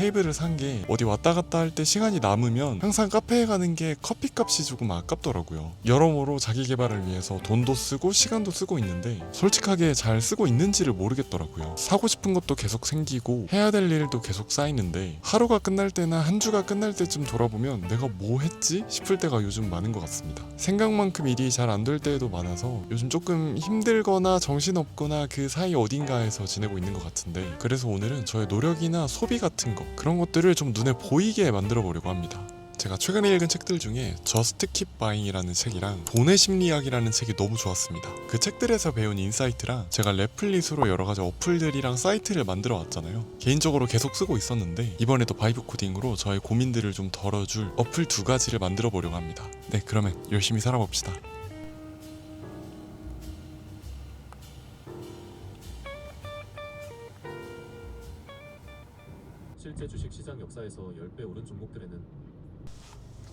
케이블을 산 게 어디 왔다 갔다 할 때 시간이 남으면 항상 카페에 가는 게 커피값이 조금 아깝더라고요. 여러모로 자기 개발을 위해서 돈도 쓰고 시간도 쓰고 있는데 솔직하게 잘 쓰고 있는지를 모르겠더라고요. 사고 싶은 것도 계속 생기고 해야 될 일도 계속 쌓이는데 하루가 끝날 때나 한 주가 끝날 때쯤 돌아보면 내가 뭐 했지? 싶을 때가 요즘 많은 것 같습니다. 생각만큼 일이 잘 안 될 때도 많아서 요즘 조금 힘들거나 정신없거나 그 사이 어딘가에서 지내고 있는 것 같은데, 그래서 오늘은 저의 노력이나 소비 같은 거, 그런 것들을 좀 눈에 보이게 만들어 보려고 합니다. 제가 최근에 읽은 책들 중에 Just Keep Buying이라는 책이랑 돈의 심리학이라는 책이 너무 좋았습니다. 그 책들에서 배운 인사이트랑 제가 랩플릿으로 여러가지 어플들이랑 사이트를 만들어 왔잖아요. 개인적으로 계속 쓰고 있었는데 이번에도 바이브 코딩으로 저의 고민들을 좀 덜어줄 어플 2가지를 만들어 보려고 합니다. 네, 그러면 열심히 살아봅시다. 실제 주식시장 역사에서 10배 오른 종목들에는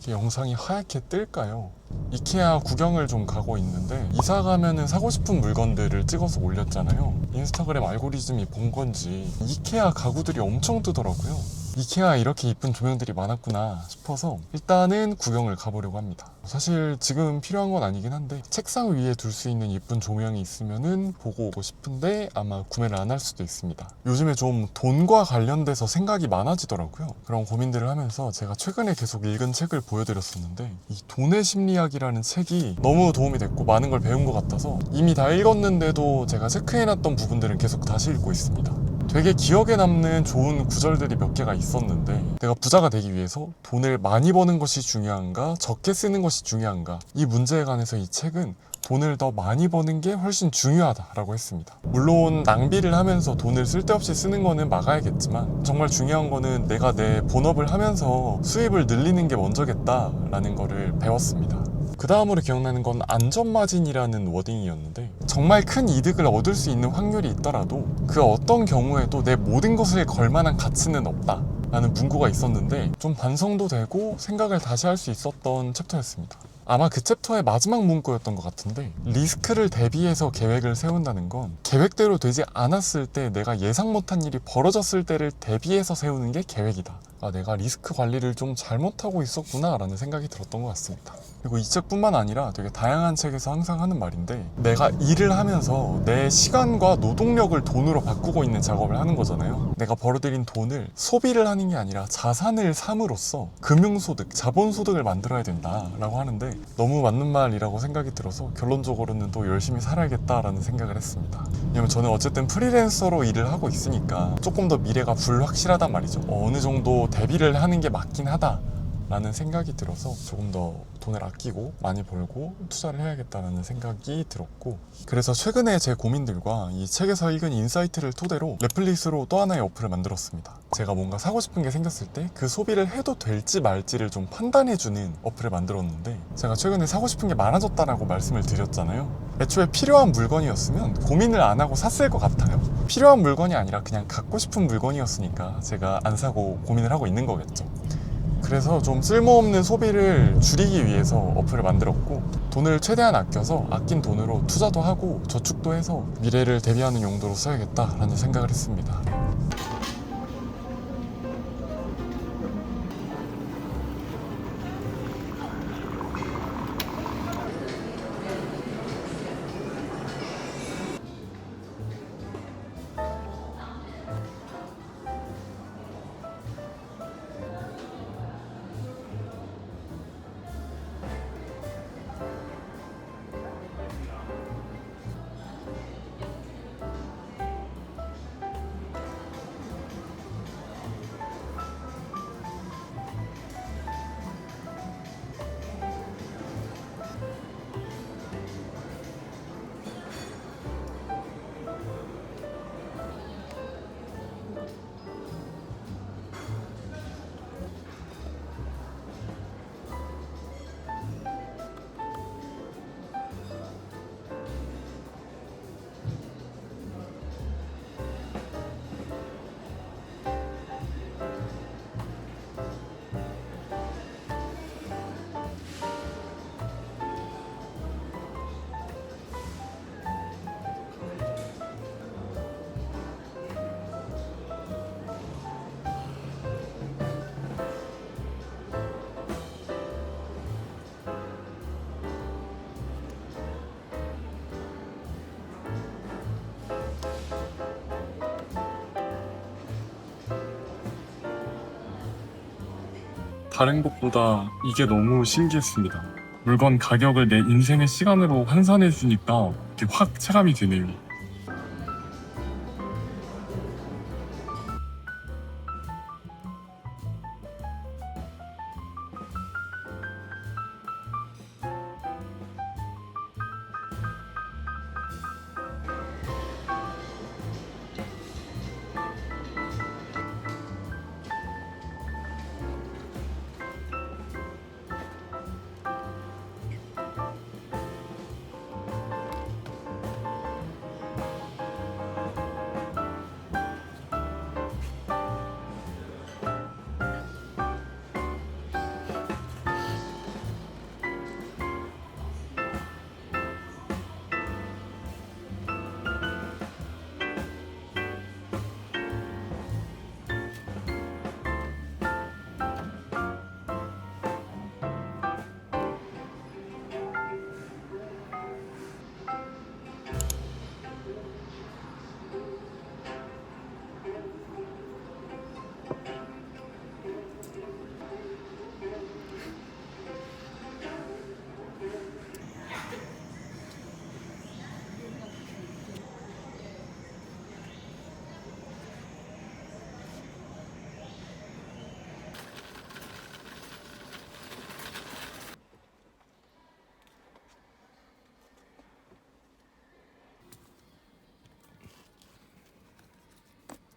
영상이 하얗게 뜰까요? 이케아 구경을 좀 가고 있는데 이사 가면은 사고 싶은 물건들을 찍어서 올렸잖아요. 인스타그램 알고리즘이 본 건지 이케아 가구들이 엄청 뜨더라고요. 이케아 이렇게 이쁜 조명들이 많았구나 싶어서 일단은 구경을 가보려고 합니다. 사실 지금 필요한 건 아니긴 한데 책상 위에 둘 수 있는 이쁜 조명이 있으면은 보고 오고 싶은데 아마 구매를 안 할 수도 있습니다. 요즘에 좀 돈과 관련돼서 생각이 많아지더라고요. 그런 고민들을 하면서 제가 최근에 계속 읽은 책을 보여드렸었는데 이 돈의 심리학이라는 책이 너무 도움이 됐고 많은 걸 배운 것 같아서 이미 다 읽었는데도 제가 체크해놨던 부분들은 계속 다시 읽고 있습니다. 되게 기억에 남는 좋은 구절들이 몇 개가 있었는데, 내가 부자가 되기 위해서 돈을 많이 버는 것이 중요한가 적게 쓰는 것이 중요한가, 이 문제에 관해서 이 책은 돈을 더 많이 버는 게 훨씬 중요하다라고 했습니다. 물론 낭비를 하면서 돈을 쓸데없이 쓰는 거는 막아야겠지만 정말 중요한 거는 내가 내 본업을 하면서 수입을 늘리는 게 먼저겠다라는 거를 배웠습니다. 그 다음으로 기억나는 건 안전마진이라는 워딩이었는데, 정말 큰 이득을 얻을 수 있는 확률이 있더라도 그 어떤 경우에도 내 모든 것을 걸 만한 가치는 없다 라는 문구가 있었는데 좀 반성도 되고 생각을 다시 할 수 있었던 챕터였습니다. 아마 그 챕터의 마지막 문구였던 것 같은데, 리스크를 대비해서 계획을 세운다는 건 계획대로 되지 않았을 때 내가 예상 못한 일이 벌어졌을 때를 대비해서 세우는 게 계획이다. 아, 내가 리스크 관리를 좀 잘못하고 있었구나 라는 생각이 들었던 것 같습니다. 그리고 이 책뿐만 아니라 되게 다양한 책에서 항상 하는 말인데, 내가 일을 하면서 내 시간과 노동력을 돈으로 바꾸고 있는 작업을 하는 거잖아요. 내가 벌어들인 돈을 소비를 하는 게 아니라 자산을 삼으로써 금융소득, 자본소득을 만들어야 된다라고 하는데 너무 맞는 말이라고 생각이 들어서 결론적으로는 또 열심히 살아야겠다라는 생각을 했습니다. 왜냐면 저는 어쨌든 프리랜서로 일을 하고 있으니까 조금 더 미래가 불확실하단 말이죠. 어느 정도 대비를 하는 게 맞긴 하다 라는 생각이 들어서 조금 더 돈을 아끼고 많이 벌고 투자를 해야겠다라는 생각이 들었고, 그래서 최근에 제 고민들과 이 책에서 읽은 인사이트를 토대로 넷플릭스로 또 하나의 어플을 만들었습니다. 제가 뭔가 사고 싶은 게 생겼을 때 그 소비를 해도 될지 말지를 좀 판단해주는 어플을 만들었는데, 제가 최근에 사고 싶은 게 많아졌다라고 말씀을 드렸잖아요. 애초에 필요한 물건이었으면 고민을 안 하고 샀을 것 같아요. 필요한 물건이 아니라 그냥 갖고 싶은 물건이었으니까 제가 안 사고 고민을 하고 있는 거겠죠. 그래서 좀 쓸모없는 소비를 줄이기 위해서 어플을 만들었고, 돈을 최대한 아껴서 아낀 돈으로 투자도 하고 저축도 해서 미래를 대비하는 용도로 써야겠다라는 생각을 했습니다. 다른 것보다 이게 너무 신기했습니다. 물건 가격을 내 인생의 시간으로 환산해주니까 이렇게 확 체감이 되네요.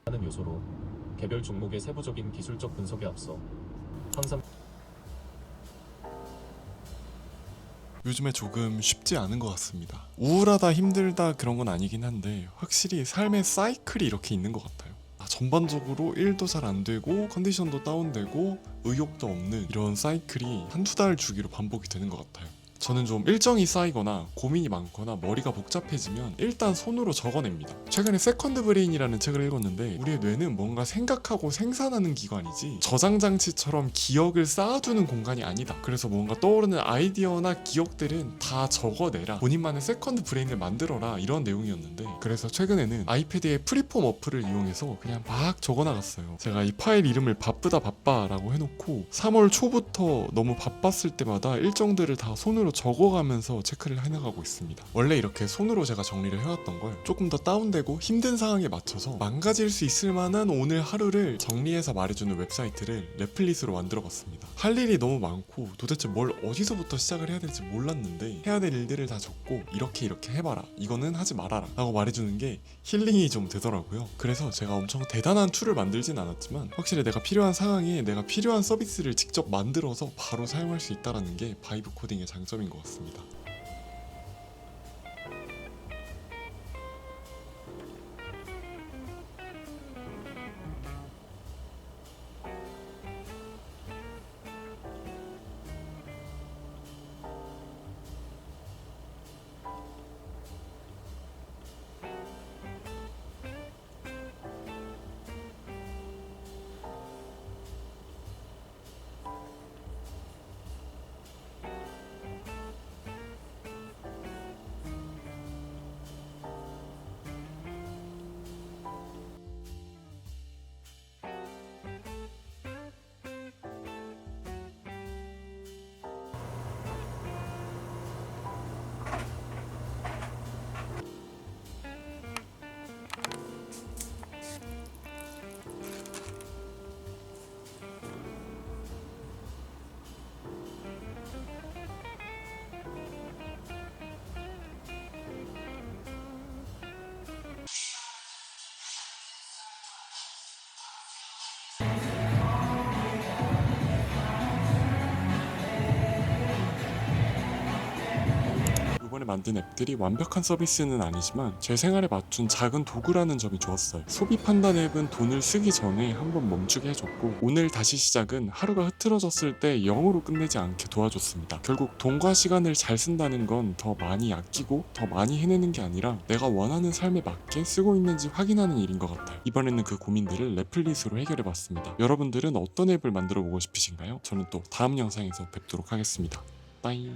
하는 요소로 개별 종목의 세부적인 기술적 분석에 앞서 항상 요즘에 조금 쉽지 않은 것 같습니다. 우울하다 힘들다 그런 건 아니긴 한데 확실히 삶의 사이클이 이렇게 있는 것 같아요. 전반적으로 일도 잘 안 되고 컨디션도 다운되고 의욕도 없는 이런 사이클이 한두 달 주기로 반복이 되는 것 같아요. 저는 좀 일정이 쌓이거나 고민이 많거나 머리가 복잡해지면 일단 손으로 적어냅니다. 최근에 세컨드 브레인이라는 책을 읽었는데 우리의 뇌는 뭔가 생각하고 생산하는 기관이지 저장 장치처럼 기억을 쌓아두는 공간이 아니다. 그래서 뭔가 떠오르는 아이디어나 기억들은 다 적어내라. 본인만의 세컨드 브레인을 만들어라. 이런 내용이었는데 그래서 최근에는 아이패드의 프리폼 어플을 이용해서 그냥 막 적어나갔어요. 제가 이 파일 이름을 바쁘다 바빠라고 해놓고 3월 초부터 너무 바빴을 때마다 일정들을 다 손으로 적어가면서 체크를 해나가고 있습니다. 원래 이렇게 손으로 제가 정리를 해왔던 걸 조금 더 다운되고 힘든 상황에 맞춰서 망가질 수 있을 만한 오늘 하루를 정리해서 말해주는 웹사이트를 레플릿으로 만들어봤습니다. 할 일이 너무 많고 도대체 뭘 어디서부터 시작을 해야 될지 몰랐는데 해야 될 일들을 다 적고 이렇게 해봐라, 이거는 하지 말아라 라고 말해주는 게 힐링이 좀 되더라고요. 그래서 제가 엄청 대단한 툴을 만들진 않았지만 확실히 내가 필요한 상황에 내가 필요한 서비스를 직접 만들어서 바로 사용할 수 있다는 게 바이브 코딩의 장점인 것 같습니다. 이번에 만든 앱들이 완벽한 서비스는 아니지만 제 생활에 맞춘 작은 도구라는 점이 좋았어요. 소비 판단 앱은 돈을 쓰기 전에 한번 멈추게 해줬고 오늘 다시 시작은 하루가 흐트러졌을 때 0으로 끝내지 않게 도와줬습니다. 결국 돈과 시간을 잘 쓴다는 건 더 많이 아끼고 더 많이 해내는 게 아니라 내가 원하는 삶에 맞게 쓰고 있는지 확인하는 일인 것 같아요. 이번에는 그 고민들을 레플릿으로 해결해봤습니다. 여러분들은 어떤 앱을 만들어 보고 싶으신가요? 저는 또 다음 영상에서 뵙도록 하겠습니다. 빠이.